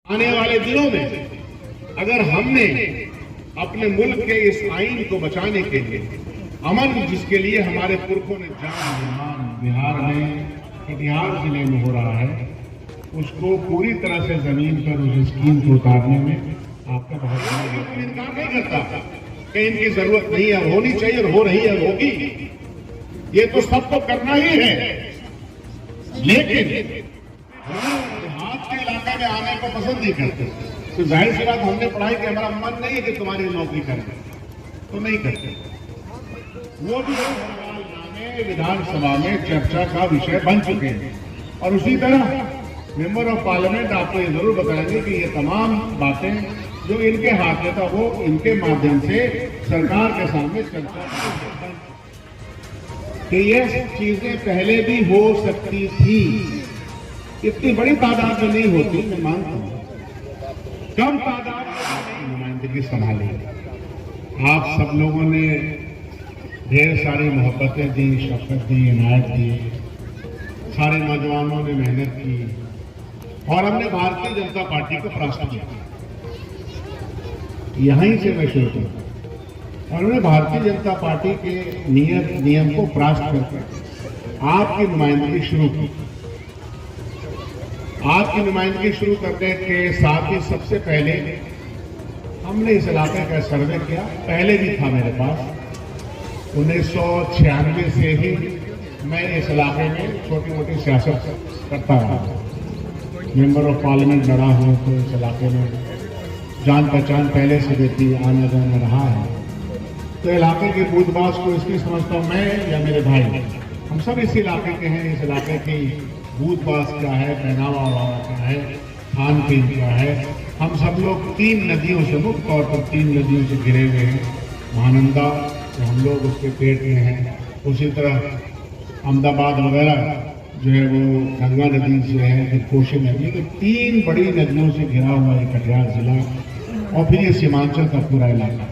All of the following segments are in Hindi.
आने वाले दिनों में अगर हमने अपने मुल्क के इस आइन को बचाने के लिए अमन जिसके लिए हमारे पुरखों ने जान बिहार में कटिहार जिले में हो रहा है, उसको पूरी तरह से जमीन पर उस स्कीम को उतारने में आपका बहुत बड़ा इनकार नहीं करता कि इनकी जरूरत नहीं है, होनी चाहिए और हो रही है, होगी, ये तो सबको करना ही है। लेकिन देहात के इलाके में आने को पसंद नहीं करते, तो जाहिर सी बात हमने पढ़ाई कि हमारा मन नहीं है कि तुम्हारी नौकरी करें, तो नहीं करते। वो भी विधानसभा में चर्चा का विषय बन चुके हैं। और उसी तरह मेंबर ऑफ पार्लियामेंट आपको ये जरूर बताएंगे कि ये तमाम बातें जो इनके हाथ में था वो इनके माध्यम से सरकार के सामने चर्चा कि ये चीजें पहले भी हो सकती थी, इतनी बड़ी तादाद में नहीं होती, मैं मानता हूं, कम तादाद में नुमाइंदगी संभाली। आप सब लोगों ने ढेर सारी मोहब्बतें दी, शफकत दी, इनायत दी, सारे नौजवानों ने मेहनत की और हमने भारतीय जनता पार्टी को परास्त किया। यहीं से मैं शुरू करूं और उन्होंने भारतीय जनता पार्टी के नियम को परास्त करके आपकी नुमाइंदगी शुरू की। आपकी नुमाइंदगी शुरू करने के साथ ही सबसे पहले हमने इस इलाके का सर्वे किया। पहले भी था मेरे पास, 1996 से ही मैं इस इलाके में छोटी मोटी सियासत करता रहा। मेंबर ऑफ पार्लियामेंट लड़ा हूं तो इस इलाके में जान पहचान पहले से देती आना जाना रहा है। तो इलाके के बूझबाज को इसलिए समझता हूं मैं या मेरे भाई, हम सब इस इलाके के हैं। इस इलाके की बूझबाज क्या है, पहनावा ओढ़ावा क्या है, खान पीन क्या है। हम सब लोग 3 नदियों से मुक्त तौर पर 3 नदियों से घिरे हुए हैं। महानंदा तो हम लोग उसके पेट में हैं, उसी तरह अहमदाबाद वगैरह जो है वो गंगा नदी से है, फिर कोशी नदी, तो 3 बड़ी नदियों से घिरा हुआ है कटिहार जिला। और फिर ये सीमांचल का पूरा इलाका,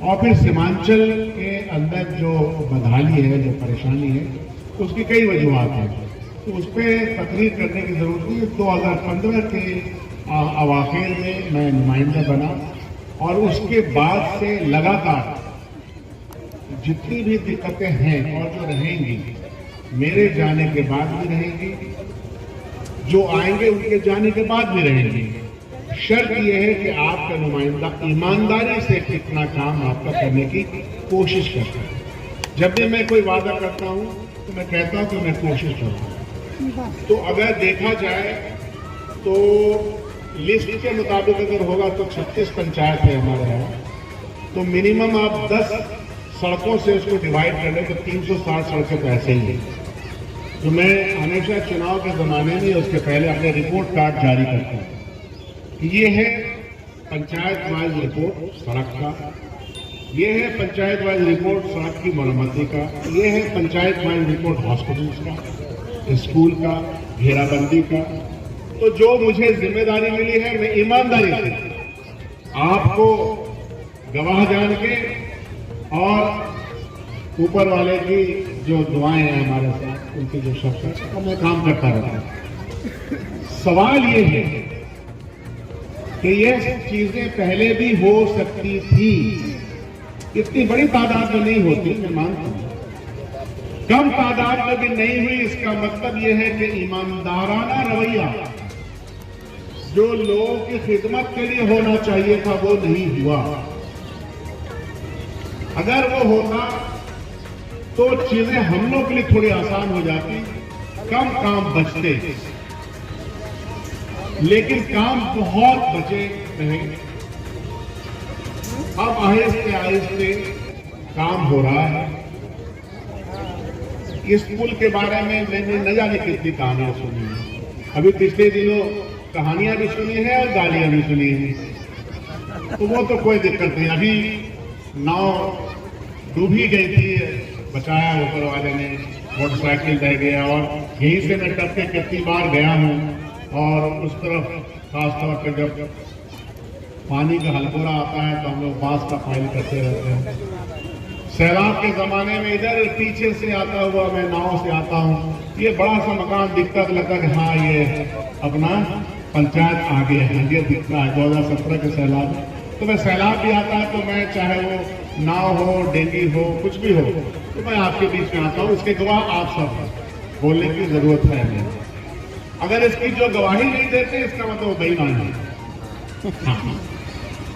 और फिर सीमांचल के अंदर जो बदहाली है, जो परेशानी है, उसकी कई वजूहत हैं, तो उस पर तकरीर करने की जरूरत नहीं। 2015 के अवाखिर में मैं नुमाइंदा बना और उसके बाद से लगातार जितनी भी दिक्कतें हैं और जो रहेंगी, मेरे जाने के बाद भी रहेंगी, जो आएंगे उनके जाने के बाद भी रहेंगी। शर्त यह है कि आपका नुमाइंदा ईमानदारी से कितना काम आपका करने की कोशिश करता है। जब भी मैं कोई वादा करता हूं तो मैं कहता हूं कि मैं कोशिश करूंगा। तो अगर देखा जाए तो लिस्ट के मुताबिक अगर होगा तो 36 पंचायत है हमारे यहाँ, तो मिनिमम आप 10 सड़कों से उसको डिवाइड कर लें तो 360 सड़कें तो ऐसे ही हैं। तो मैं हमेशा चुनाव के जमाने में उसके पहले अपने रिपोर्ट कार्ड जारी करता हूँ। ये है पंचायत वाइज रिपोर्ट सड़क का, ये है पंचायत वाइज रिपोर्ट सड़क की मरम्मती का, ये है पंचायत वाइज रिपोर्ट हॉस्पिटल्स का, स्कूल का, घेराबंदी का। तो जो मुझे जिम्मेदारी मिली है मैं ईमानदारी से आपको गवाह जान के और ऊपर वाले की जो दुआएं हैं हमारे साथ, उनकी जो शक्ति है, मैं काम करता रहता हूं। सवाल ये है कि ये चीजें पहले भी हो सकती थी, इतनी बड़ी तादाद में नहीं होती, मैं मानता हूं, कम तादाद में भी नहीं हुई। इसका मतलब यह है कि ईमानदाराना रवैया जो लोगों की खिदमत के लिए होना चाहिए था वो नहीं हुआ। अगर वो होता तो चीजें हम लोग के लिए थोड़ी आसान हो जाती, कम काम बचते, लेकिन काम बहुत बचे रहे। अब आहिस्ते आहिस्ते काम हो रहा है। इस पुल के बारे में मैंने न जाने कितनी कहानियां सुनी है, अभी पिछले दिनों कहानियां भी सुनी है और गालियां भी सुनी है, तो वो तो कोई दिक्कत नहीं। अभी नाव डूबी गई थी, बचाया ऊपर वाले ने, मोटरसाइकिल रह गया, और यहीं से मैं टप के कितनी बार गया हूं। और उस तरफ खासतौर पर जब पानी का हलकोरा आता है तो हम लोग बांस का फाइल करते रहते हैं। सैलाब के जमाने में इधर पीछे से आता हुआ मैं नाव से आता हूँ, ये बड़ा सा मकान दिखता तो लगता कि हाँ ये अपना पंचायत आगे है, ये दिखता है 2017 के सैलाब में। तो मैं सैलाब भी आता है तो मैं चाहे वो नाव हो, डेंगी हो, कुछ भी हो, तो मैं आपके बीच में आता हूँ। इसके गवाह आप सब हैं, बोलने की जरूरत है नहीं। अगर इसकी जो गवाही नहीं देते इसका मतलब बेईमान है। हाँ।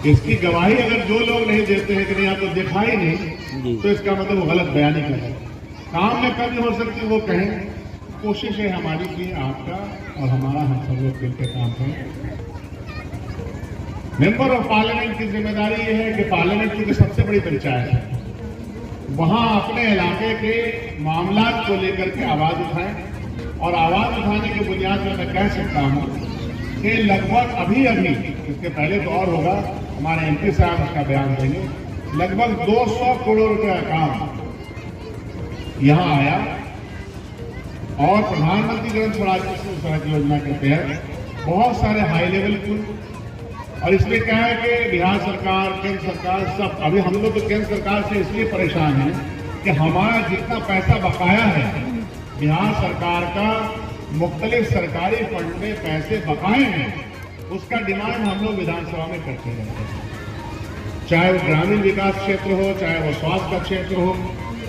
इसकी गवाही अगर जो लोग नहीं देते हैं कि नहीं आपको दिखा ही नहीं, तो इसका मतलब वो गलत बयानी कर रहे हैं। काम में कमी हो सकती वो कहें। कोशिश है हमारी कि आपका और हमारा हम सब लोग मिलकर काम करें। मेंबर ऑफ पार्लियामेंट की जिम्मेदारी ये है कि पार्लियामेंट की सबसे बड़ी पंचायत है, वहां अपने इलाके के मामलात को लेकर के आवाज उठाएं। और आवाज उठाने के बुनियाद पर मैं कह सकता हूं कि लगभग अभी इसके पहले तो और होगा, हमारे एमपी साहब उसका बयान देंगे, लगभग 200 करोड़ रुपए का काम यहां आया। और प्रधानमंत्री ग्राम सड़क योजना के तहत बहुत सारे हाई लेवल पुल। और इसमें क्या है कि बिहार सरकार, केंद्र सरकार सब, अभी हम लोग तो केंद्र सरकार से इसलिए परेशान हैं कि हमारा जितना पैसा बकाया है, बिहार सरकार का मुख्तलिफ सरकारी फंड में पैसे बकाए हैं, उसका डिमांड हम लोग विधानसभा में करते रहते हैं। चाहे वो ग्रामीण विकास क्षेत्र हो, चाहे वो स्वास्थ्य का क्षेत्र हो,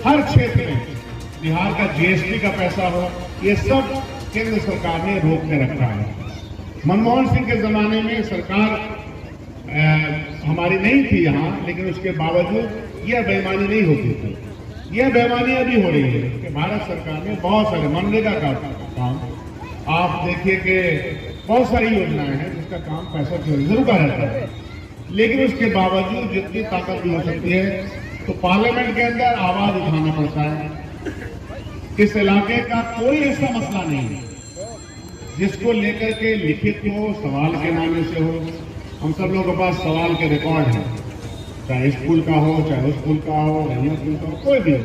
हर क्षेत्र में बिहार का जीएसटी का पैसा हो, ये सब केंद्र सरकार ने रोक के रखा है। मनमोहन सिंह के जमाने में सरकार हमारी नहीं थी यहाँ, लेकिन उसके बावजूद यह बेईमानी नहीं होती थी। यह बेईमानी अभी हो रही है कि भारत सरकार ने बहुत सारे मनरेगा का काम, आप देखिए कि बहुत सारी योजनाएं हैं जिसका काम पैसा जरूर का रहता है, लेकिन उसके बावजूद जितनी ताकत भी हो सकती है तो पार्लियामेंट के अंदर आवाज उठाना पड़ता है। इस इलाके का कोई ऐसा मसला नहीं है जिसको लेकर के लिखित हो, सवाल के नामे से हो। हम सब लोगों के पास सवाल के रिकॉर्ड हैं, चाहे स्कूल का हो, चाहे स्कूल का हो, रैनिया स्कूल का हो, कोई भी हो।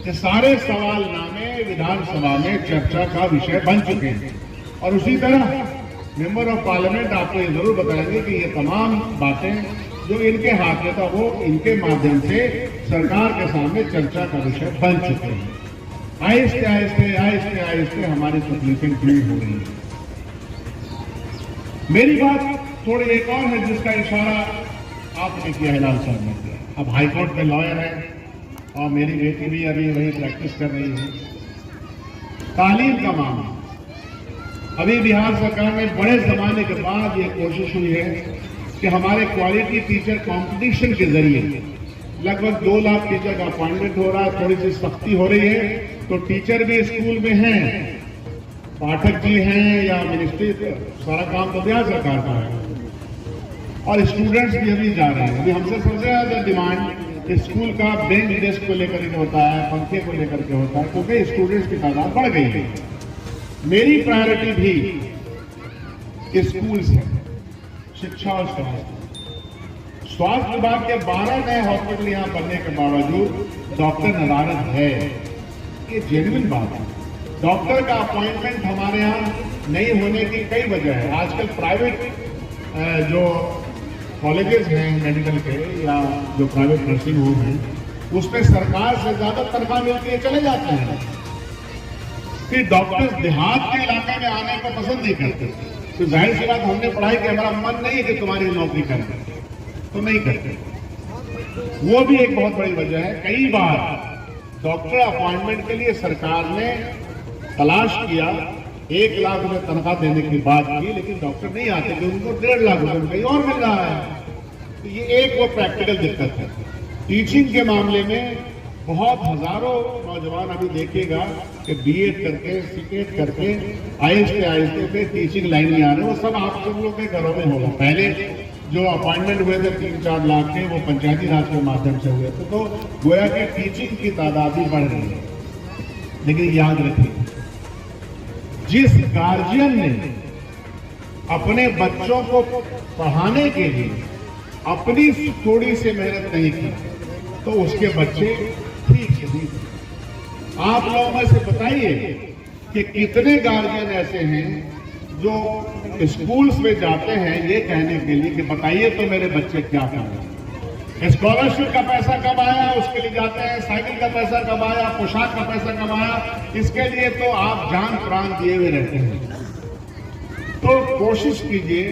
ये सारे सवाल नामे विधानसभा में चर्चा का विषय बन चुके हैं। और उसी तरह मेंबर ऑफ पार्लियामेंट आपको ये जरूर बताएंगे कि ये तमाम बातें जो इनके हाथ में था वो इनके माध्यम से सरकार के सामने चर्चा का विषय बन चुके हैं। आहिस्ते आहिस्ते आहिस्ते आहिस्ते हमारी तकलीफें दूर हो रही है। मेरी बात थोड़ी एक और है जिसका इशारा आपने किया है, लाल साहब ने किया। अब हाईकोर्ट में लॉयर है और मेरी बेटी भी अभी वही प्रैक्टिस कर रही है। तालीम का मामला, अभी बिहार सरकार ने बड़े जमाने के बाद ये कोशिश हुई है कि हमारे क्वालिटी टीचर कंपटीशन के जरिए लगभग 2 लाख टीचर का अपॉइंटमेंट हो रहा है। थोड़ी सी सख्ती हो रही है तो टीचर भी स्कूल में हैं, पाठक जी हैं या मिनिस्ट्री, सारा काम तो बिहार सरकार का है। और स्टूडेंट्स भी अभी जा रहे हैं। अभी हमसे सबसे ज्यादा डिमांड स्कूल का बेंच डेस्क को लेकर के होता है, पंखे को लेकर के होता है, क्योंकि स्टूडेंट्स की तादाद बढ़ गई है। मेरी प्रायोरिटी भी स्कूल्स है, शिक्षा और स्वास्थ्य। स्वास्थ्य विभाग के 12 नए हॉस्पिटल यहां बनने के बावजूद डॉक्टर नदारद है, ये जेन्युइन बात है। डॉक्टर का अपॉइंटमेंट हमारे यहाँ नहीं होने की कई वजह है। आजकल प्राइवेट जो कॉलेजेस हैं मेडिकल के या जो प्राइवेट नर्सिंग होम है, उसमें सरकार से ज्यादा तनख्वाह मिलती है, चले जाते हैं। फिर डॉक्टर्स देहात के इलाके में आने को पसंद नहीं करते। तो जाहिर सी बात, हमने पढ़ाई कि हमारा मन नहीं है कि तुम्हारी नौकरी करें, तो नहीं करते। वो भी एक बहुत बड़ी वजह है। कई बार डॉक्टर अपॉइंटमेंट के लिए सरकार ने तलाश किया, 1 लाख रुपए तनख्वाह देने की बात की, लेकिन डॉक्टर नहीं आते थे, उनको 1.5 लाख रुपए कहीं और मिल रहा है। तो ये एक वो प्रैक्टिकल दिक्कत है। टीचिंग के मामले में बहुत हजारों नौजवान अभी देखिएगा कि बीएड करके, सीटेट करके आहिस्ते आहिस्ते पे टीचिंग लाइन में आ रहे हैं। वो सब आप सब लोग के घरों में होगा। पहले जो अपॉइंटमेंट हुए थे 3-4 लाख के, वो पंचायती राज के माध्यम से हुए थे। तो गोया कि टीचिंग की तादाद भी बढ़ रही है। लेकिन याद रखिए, जिस गार्जियन ने अपने बच्चों को पढ़ाने के लिए अपनी थोड़ी सी मेहनत नहीं की, तो उसके बच्चे ठीक से। आप लोगों में से बताइए कि कितने गार्जियन ऐसे हैं जो स्कूल्स में जाते हैं ये कहने के लिए कि बताइए तो मेरे बच्चे क्या करें। स्कॉलरशिप का पैसा कब आया उसके लिए जाते हैं, साइकिल का पैसा कब आया, पोशाक का पैसा कब आया, इसके लिए तो आप जान प्राण दिए हुए रहते हैं। तो कोशिश कीजिए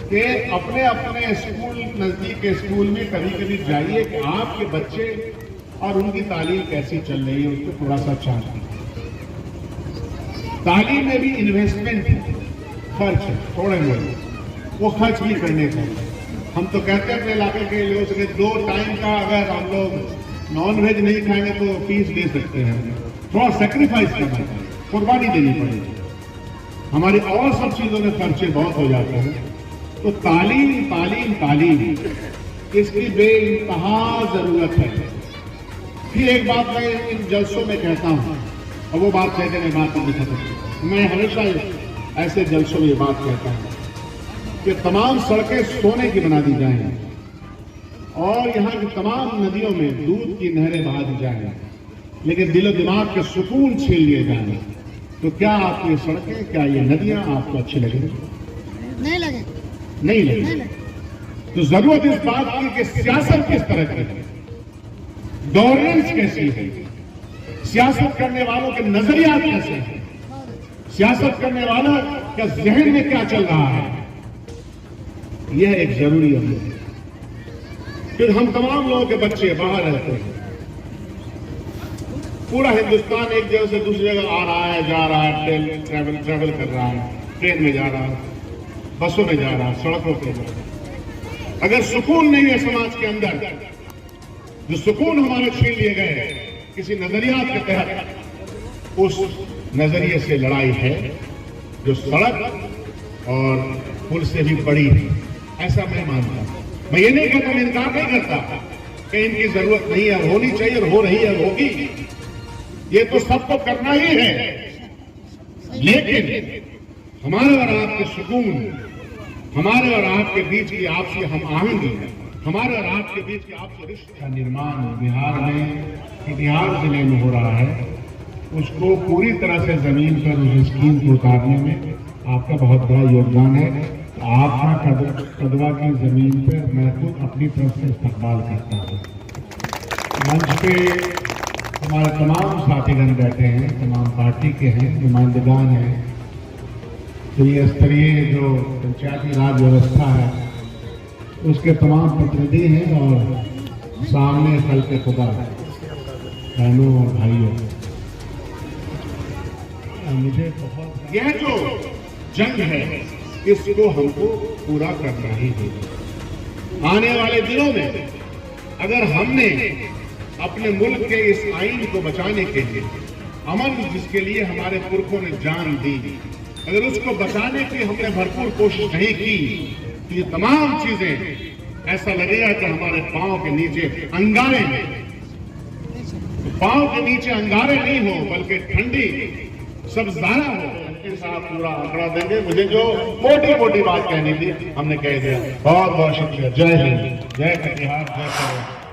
कि अपने अपने स्कूल, नजदीक के स्कूल में कभी कभी जाइए कि आपके बच्चे और उनकी तालीम कैसी चल रही है, उसको थोड़ा सा जांच कीजिए। तालीम में भी इन्वेस्टमेंट खर्च है, थोड़े मोड़े वो खर्च भी करने चाहिए। हम तो कहते हैं अपने इलाके के लोगों से 2 टाइम का अगर हम लोग नॉन वेज नहीं खाएंगे तो फीस दे सकते हैं, थोड़ा सेक्रीफाइस करना चाहिए, कुर्बानी देनी पड़ेगी। हमारी और सब चीजों में खर्चे बहुत हो जाते हैं। तो तालीम तालीम तालीम इसकी बेइंतहा जरूरत है। फिर एक बात मैं इन जलसों में कहता हूं, और वो बात कहते मैं बात नहीं खत्म, मैं हमेशा ऐसे जलसों में ये बात कहता हूं कि तमाम सड़कें सोने की बना दी जाएं और यहाँ की तमाम नदियों में दूध की नहरें बहा दी जाएं, लेकिन दिलो दिमाग के सुकून छीन लिए जाएं, तो क्या आपकी सड़कें, क्या ये नदियां आपको अच्छी लगेंगी? नहीं लगे। तो जरूरत इस बात की कि सियासत किस तरह की है, गवर्नेंस कैसी है, सियासत करने वालों के नजरियात कैसे हैं, सियासत करने वाला का जहन में क्या चल रहा है, यह एक जरूरी अमल है। फिर हम तमाम लोगों के बच्चे बाहर रहते हैं, पूरा हिंदुस्तान एक जगह से दूसरी जगह आ रहा है, जा रहा है, ट्रैवल कर रहा है, ट्रेन में जा रहा है, बसों में जा रहा है, सड़कों पर जा रहा है। अगर सुकून नहीं है समाज के अंदर, जो सुकून हमारे छीन लिए गए किसी नजरियात के तहत, उस नजरिए से लड़ाई है जो सड़क और पुल से भी बड़ी है, ऐसा मैं मानता हूं। मैं ये नहीं कहता, मैं इनकार नहीं करता कि इनकी जरूरत नहीं है, होनी चाहिए और हो रही है, होगी, ये तो सबको करना ही है। लेकिन हमारे और आपके सुकून, हमारे और आपके बीच की आपसी हम आहंगी, हमारे और आपके बीच के आपसे रिश्ते का निर्माण बिहार में, कटिहार जिले में हो रहा है, उसको पूरी तरह से जमीन पर उस स्कीम को उतारने में आपका बहुत बड़ा योगदान है। आपका कदवा की जमीन पर मैं खुद अपनी तरफ से इस्तकबाल करता हूँ। मंच पे हमारे तमाम साथीगण बैठे हैं, तमाम पार्टी के हैं, नुमाइंदगान हैं, त्रिस्तरीय जो पंचायती राज व्यवस्था है उसके तमाम प्रतिनिधि हैं, और सामने फल के खुदा बहनों और भाइयों, मुझे बहुत यह जो जंग है इसको हमको पूरा करना ही होगा। आने वाले दिनों में अगर हमने अपने मुल्क के इस आइन को बचाने के लिए, अमन जिसके लिए हमारे पुरखों ने जान दी, अगर उसको बचाने की हमने भरपूर कोशिश नहीं की, तो ये तमाम चीजें ऐसा लगेगा कि हमारे पांव के नीचे अंगारे हैं। तो पांव के नीचे अंगारे नहीं हो बल्कि ठंडी सब्ज़ारा हो। साहब पूरा आंकड़ा देंगे, मुझे जो मोटी मोटी बात कहनी थी हमने कह दिया। बहुत बहुत शुक्रिया। जय हिंद, जय कटिहार, जय करो।